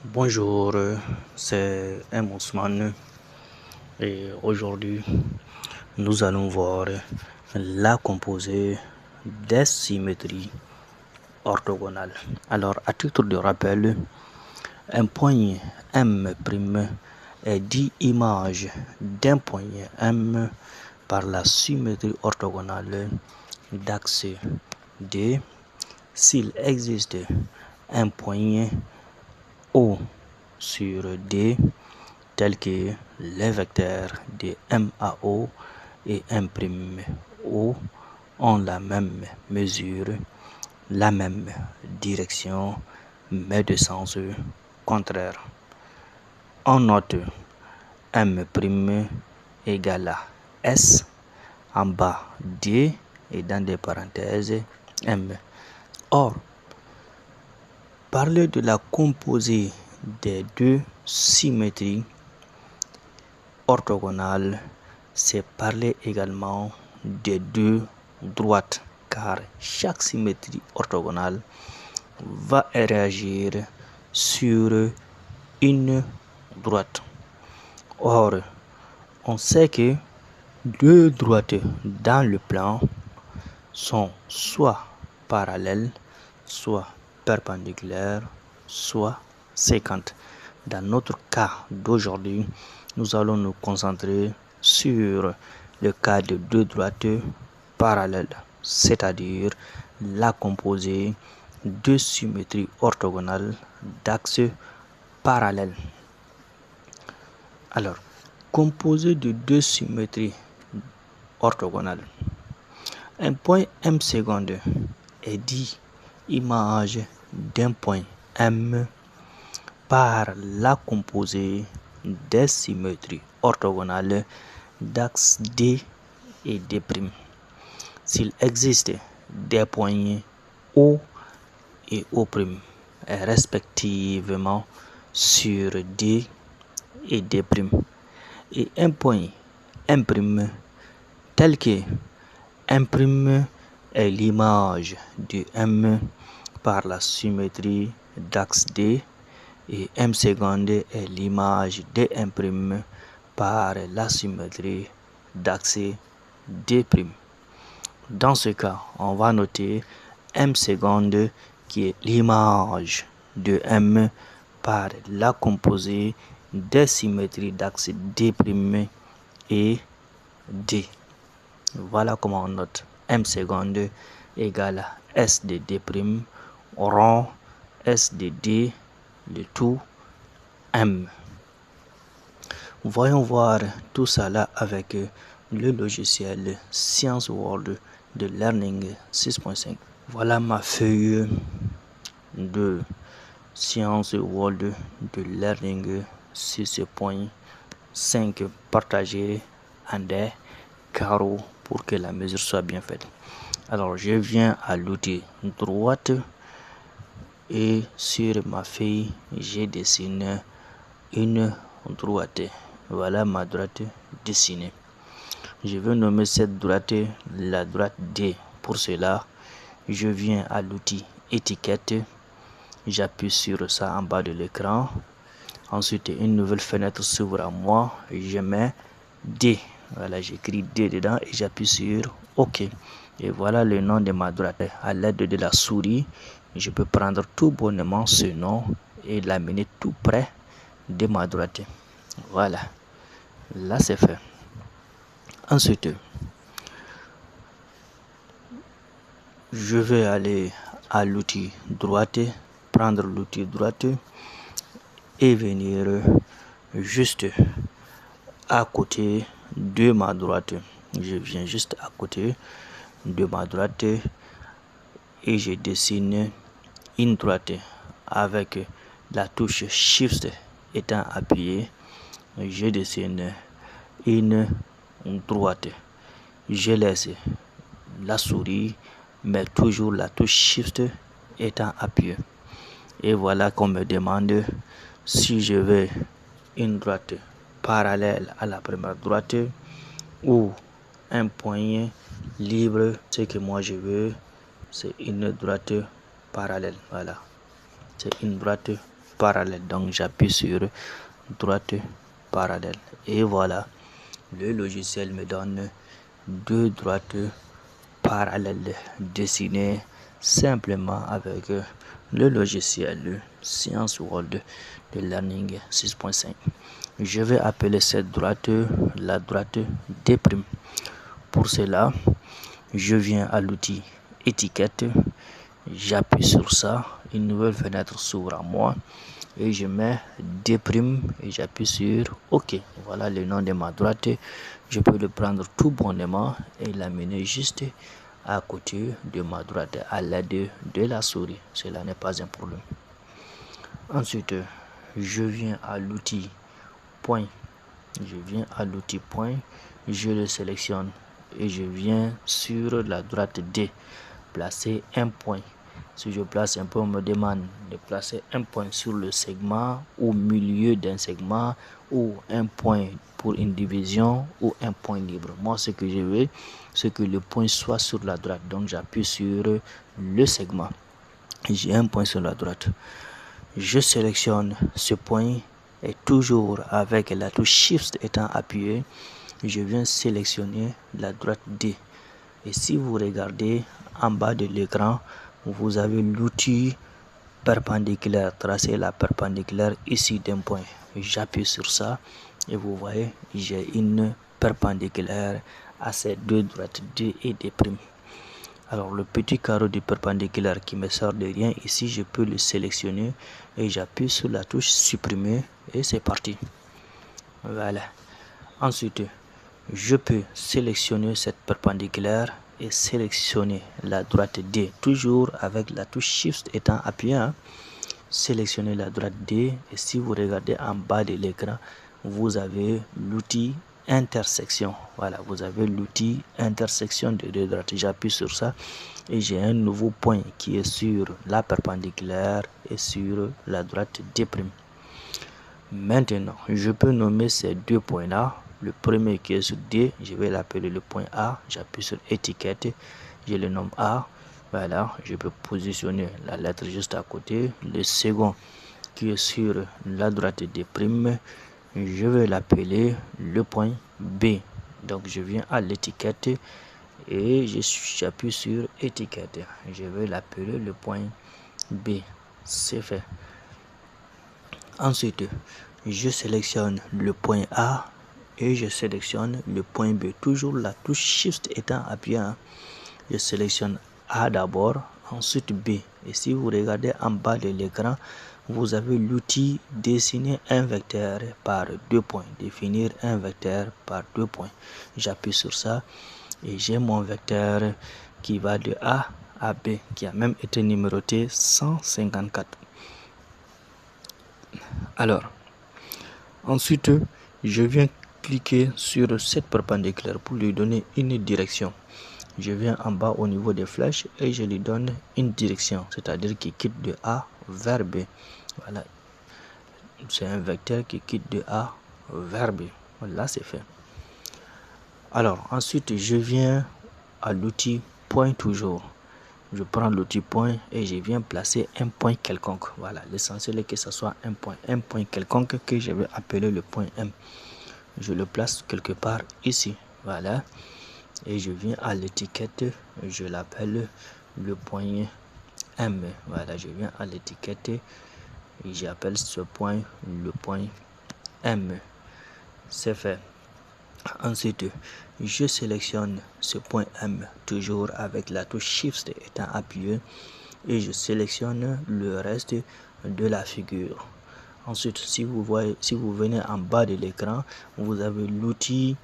Bonjour, c'est M. Ousmane et aujourd'hui nous allons voir la composée des symétries orthogonales. Alors, à titre de rappel, un point M' est 10 images d'un point M par la symétrie orthogonale d'axe D s'il existe un point O sur D tel que les vecteurs de MAO et M'O ont la même mesure, la même direction, mais de sens contraire. On note M' égale à S, en bas D et dans des parenthèses M. Or, parler de la composée des deux symétries orthogonales, c'est parler également des deux droites, car chaque symétrie orthogonale va réagir sur une droite. Or, on sait que deux droites dans le plan sont soit parallèles, soit perpendiculaires, soit séquentes. Dans notre cas d'aujourd'hui, nous allons nous concentrer sur le cas de deux droites parallèles, c'est-à-dire la composée de symétries orthogonales d'axes parallèles. Alors, composée de deux symétries orthogonales. Un point M seconde est 10 images d'un point M par la composée des symétries orthogonales d'axes D et D'. S'il existe des points O et O', respectivement sur D et D', et un point M' tel que M' est l'image de M par la symétrie d'axe D et M seconde est l'image de M' par la symétrie d'axe D'. Dans ce cas, on va noter M seconde qui est l'image de M par la composée des symétries d'axe D' et D. Voilà comment on note M seconde égale à S de D', rond S de D de tout M. Voyons voir tout ça là avec le logiciel Science World de Learning 6.5. Voilà ma feuille de Science World de Learning 6.5 partagée en des carreaux pour que la mesure soit bien faite. Alors, je viens à l'outil droite et sur ma feuille, je dessine une droite. Voilà ma droite dessinée. Je vais nommer cette droite la droite D. Pour cela, je viens à l'outil étiquette. J'appuie sur ça en bas de l'écran. Ensuite, une nouvelle fenêtre s'ouvre à moi. Je mets D. Voilà, j'écris D dedans et j'appuie sur OK. Et voilà le nom de ma droite. À l'aide de la souris, je peux prendre tout bonnement ce nom et l'amener tout près de ma droite. Voilà. Là, c'est fait. Ensuite, je vais aller à l'outil droite, prendre l'outil droite et venir juste à côté de ma droite. Je viens juste à côté de ma droite et je dessine une droite avec la touche Shift étant appuyée. Je dessine une droite. Je laisse la souris, mais toujours la touche Shift étant appuyée. Et voilà qu'on me demande si je veux une droite parallèle à la première droite ou un point libre. Ce que moi je veux, c'est une droite parallèle. Voilà, c'est une droite parallèle. Donc j'appuie sur droite parallèle. Et voilà, le logiciel me donne deux droites parallèles dessinées simplement avec le logiciel Science World de Learning 6.5. Je vais appeler cette droite la droite D'. Pour cela, je viens à l'outil étiquette, j'appuie sur ça, une nouvelle fenêtre s'ouvre à moi et je mets D' et j'appuie sur OK. Voilà le nom de ma droite. Je peux le prendre tout bonnement et l'amener juste à côté de ma droite à l'aide de la souris. Cela n'est pas un problème. Ensuite, je viens à l'outil point. Je le sélectionne et je viens sur la droite D, placer un point. Si je place un point, on me demande de placer un point sur le segment, au milieu d'un segment, ou un point pour une division, ou un point libre. Moi, ce que je veux, c'est que le point soit sur la droite. Donc, j'appuie sur le segment. J'ai un point sur la droite. Je sélectionne ce point et toujours avec la touche Shift étant appuyée, je viens sélectionner la droite D. Et si vous regardez en bas de l'écran, vous avez l'outil perpendiculaire, tracer la perpendiculaire ici d'un point. J'appuie sur ça et vous voyez, j'ai une perpendiculaire à ces deux droites D et D'. Alors le petit carreau du perpendiculaire qui me sort de rien, ici je peux le sélectionner et j'appuie sur la touche supprimer et c'est parti. Voilà. Ensuite, je peux sélectionner cette perpendiculaire et sélectionner la droite D, toujours avec la touche Shift étant appuyée. Sélectionner la droite D et si vous regardez en bas de l'écran, vous avez l'outil intersection. Voilà, vous avez l'outil intersection de deux droites. J'appuie sur ça et j'ai un nouveau point qui est sur la perpendiculaire et sur la droite D'. Maintenant, je peux nommer ces deux points-là. Le premier qui est sur D, je vais l'appeler le point A. J'appuie sur étiquette, je le nomme A. Voilà, je peux positionner la lettre juste à côté. Le second qui est sur la droite D', je vais l'appeler le point B. Donc je viens à l'étiquette et j'appuie sur étiquette. Je vais l'appeler le point B. C'est fait. Ensuite, je sélectionne le point A et je sélectionne le point B. Toujours la touche Shift étant appuyée. Je sélectionne A d'abord, ensuite B. Et si vous regardez en bas de l'écran, vous avez l'outil dessiner un vecteur par deux points. Définir un vecteur par deux points. J'appuie sur ça et j'ai mon vecteur qui va de A à B, qui a même été numéroté 154. Alors, ensuite, je viens cliquer sur cette perpendiculaire pour lui donner une direction. Je viens en bas au niveau des flèches et je lui donne une direction, c'est-à-dire qu'il quitte de A vers B. Voilà, c'est un vecteur qui quitte de A vers B. Voilà, c'est fait. Alors, ensuite, je viens à l'outil point toujours. Je prends l'outil point et je viens placer un point quelconque. Voilà, l'essentiel est que ce soit un point quelconque que je vais appeler le point M. Je le place quelque part ici. Voilà. Et je viens à l'étiquette, je l'appelle le point M. Voilà, je viens à l'étiquette et j'appelle ce point le point M. C'est fait. Ensuite, je sélectionne ce point M, toujours avec la touche Shift étant appuyée, et je sélectionne le reste de la figure. Ensuite, si vous venez en bas de l'écran, vous avez l'outil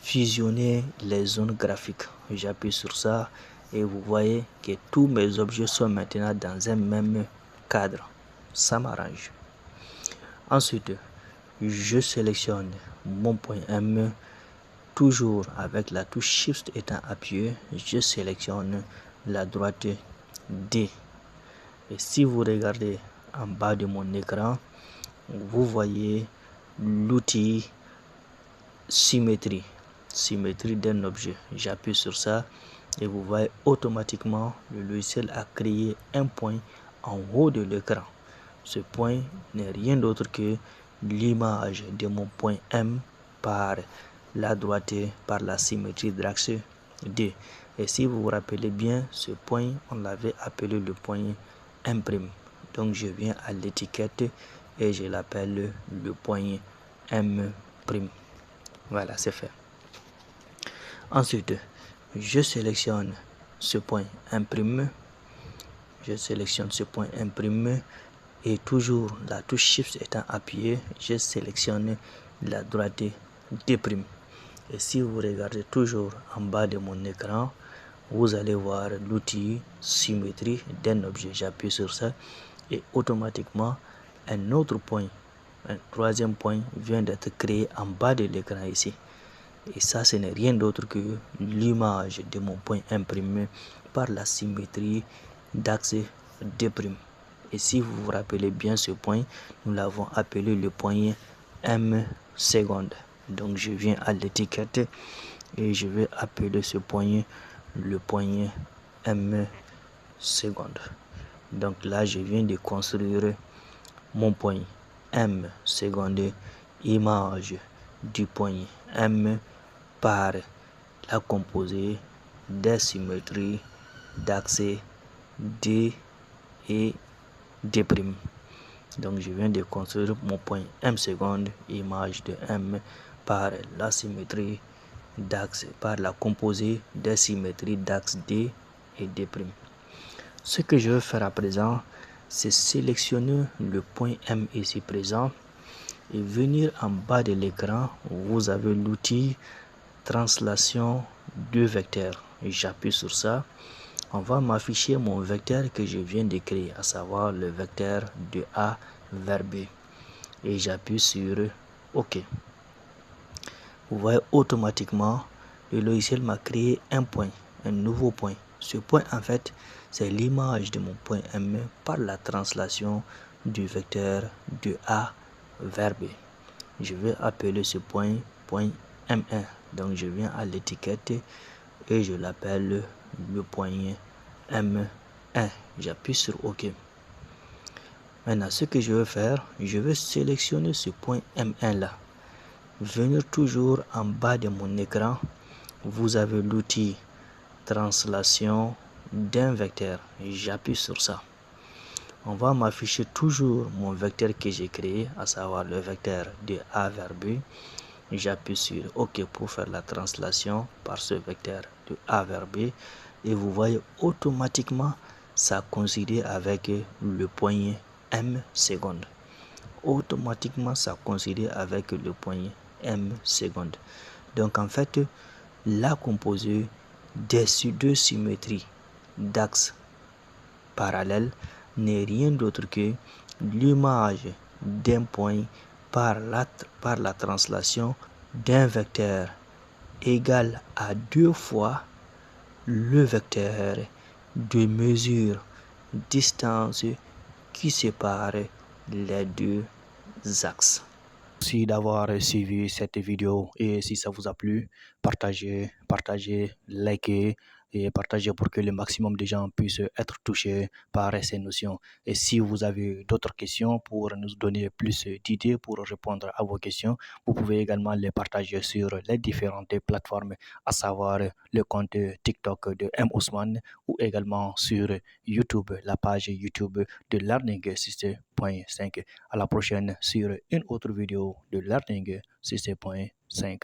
fusionner les zones graphiques. J'appuie sur ça et vous voyez que tous mes objets sont maintenant dans un même cadre. Ça m'arrange. Ensuite, je sélectionne mon point M, toujours avec la touche Shift étant appuyée, je sélectionne la droite D. Et si vous regardez en bas de mon écran, vous voyez l'outil symétrie d'un objet. J'appuie sur ça et vous voyez automatiquement le logiciel a créé un point en haut de l'écran. Ce point n'est rien d'autre que l'image de mon point M par la droite, par la symétrie d'axe D. Et si vous vous rappelez bien, ce point, on l'avait appelé le point M'. Donc je viens à l'étiquette et je l'appelle le point M'. Voilà, c'est fait. Ensuite, je sélectionne ce point M'. Je sélectionne ce point M' et toujours la touche Shift étant appuyée, je sélectionne la droite D'. Et si vous regardez toujours en bas de mon écran, vous allez voir l'outil symétrie d'un objet. J'appuie sur ça et automatiquement un autre point, un troisième point vient d'être créé en bas de l'écran ici. Et ça, ce n'est rien d'autre que l'image de mon point imprimé par la symétrie d'axe D'. Et si vous vous rappelez bien ce point, nous l'avons appelé le point M seconde. Donc je viens à l'étiquette et je vais appeler ce point le point M seconde. Donc là, je viens de construire mon point M seconde, image du point M par la composée des symétries d'axe D et D'. Donc je viens de construire mon point M seconde, image de M par la symétrie d'axe, par la composée des symétries d'axe D et D'. Ce que je veux faire à présent, c'est sélectionner le point M ici présent et venir en bas de l'écran. Vous avez l'outil translation de vecteur. J'appuie sur ça. On va m'afficher mon vecteur que je viens de créer, à savoir le vecteur de A vers B. Et j'appuie sur OK. Vous voyez automatiquement, le logiciel m'a créé un point, un nouveau point. Ce point, en fait, c'est l'image de mon point M par la translation du vecteur de A vers B. Je vais appeler ce point M1. Donc je viens à l'étiquette et je l'appelle le point M1. J'appuie sur OK. Maintenant, ce que je veux faire, je vais sélectionner ce point M1 là. Venir toujours en bas de mon écran, vous avez l'outil translation d'un vecteur. J'appuie sur ça. On va m'afficher toujours mon vecteur que j'ai créé, à savoir le vecteur de A vers B. J'appuie sur OK pour faire la translation par ce vecteur de A vers B. Et vous voyez automatiquement, ça coïncide avec le point M seconde. Automatiquement, ça coïncide avec le point M seconde. Donc en fait, la composée des deux symétries d'axes parallèles n'est rien d'autre que l'image d'un point par la translation d'un vecteur égal à 2 fois le vecteur de mesure distance qui sépare les deux axes. Merci d'avoir suivi cette vidéo et si ça vous a plu, partagez, likez et partagez pour que le maximum de gens puissent être touchés par ces notions. Et si vous avez d'autres questions pour nous donner plus d'idées pour répondre à vos questions, vous pouvez également les partager sur les différentes plateformes, à savoir le compte TikTok de M. Ousmane ou également sur YouTube, la page YouTube de Learning 6.5. À la prochaine sur une autre vidéo de Learning 6.5.